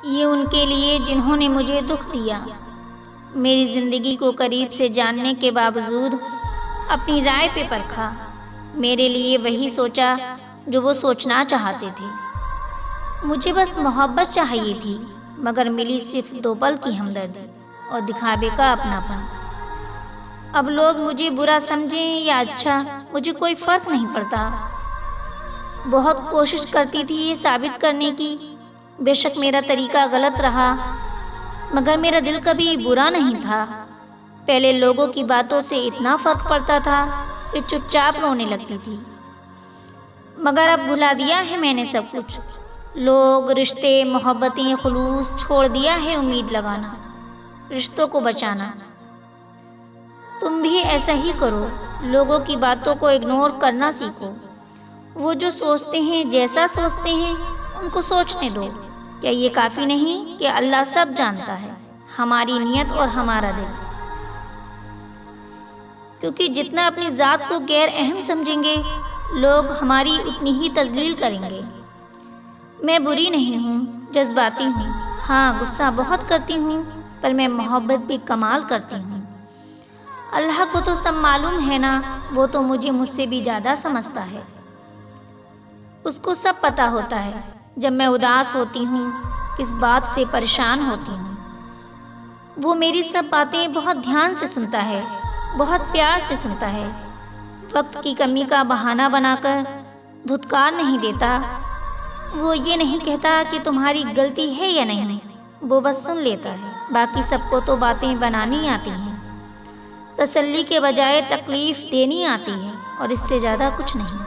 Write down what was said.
یہ ان کے لیے جنہوں نے مجھے دکھ دیا، میری زندگی کو قریب سے جاننے کے باوجود اپنی رائے پہ پرکھا، میرے لیے وہی سوچا جو وہ سوچنا چاہتے تھے۔ مجھے بس محبت چاہیے تھی، مگر ملی صرف 2 پل کی ہمدردی اور دکھاوے کا اپناپن۔ اب لوگ مجھے برا سمجھیں یا اچھا، مجھے کوئی فرق نہیں پڑتا۔ بہت کوشش کرتی تھی یہ ثابت کرنے کی، بے شک میرا طریقہ غلط رہا، مگر میرا دل کبھی برا نہیں تھا۔ پہلے لوگوں کی باتوں سے اتنا فرق پڑتا تھا کہ چپ چاپ رونے لگتی تھی، مگر اب بھلا دیا ہے میں نے سب کچھ، لوگ، رشتے، محبتیں، خلوص، چھوڑ دیا ہے امید لگانا، رشتوں کو بچانا۔ تم بھی ایسا ہی کرو، لوگوں کی باتوں کو اگنور کرنا سیکھو۔ وہ جو سوچتے ہیں، جیسا سوچتے ہیں، ان کو سوچنے دو۔ کیا یہ کافی نہیں کہ اللہ سب جانتا ہے، ہماری نیت اور ہمارا دل؟ کیونکہ جتنا اپنی ذات کو غیر اہم سمجھیں گے، لوگ ہماری اتنی ہی تذلیل کریں گے۔ میں بری نہیں ہوں، جذباتی ہوں، ہاں غصہ بہت کرتی ہوں، پر میں محبت بھی کمال کرتی ہوں۔ اللہ کو تو سب معلوم ہے نا، وہ تو مجھ سے بھی زیادہ سمجھتا ہے۔ اس کو سب پتہ ہوتا ہے، جب میں اداس ہوتی ہوں، کس بات سے پریشان ہوتی ہوں۔ وہ میری سب باتیں بہت دھیان سے سنتا ہے، بہت پیار سے سنتا ہے۔ وقت کی کمی کا بہانہ بنا کر دھتکار نہیں دیتا۔ وہ یہ نہیں کہتا کہ تمہاری غلطی ہے یا نہیں، وہ بس سن لیتا ہے۔ باقی سب کو تو باتیں بنانی آتی ہیں، تسلی کے بجائے تکلیف دینی آتی ہے، اور اس سے زیادہ کچھ نہیں۔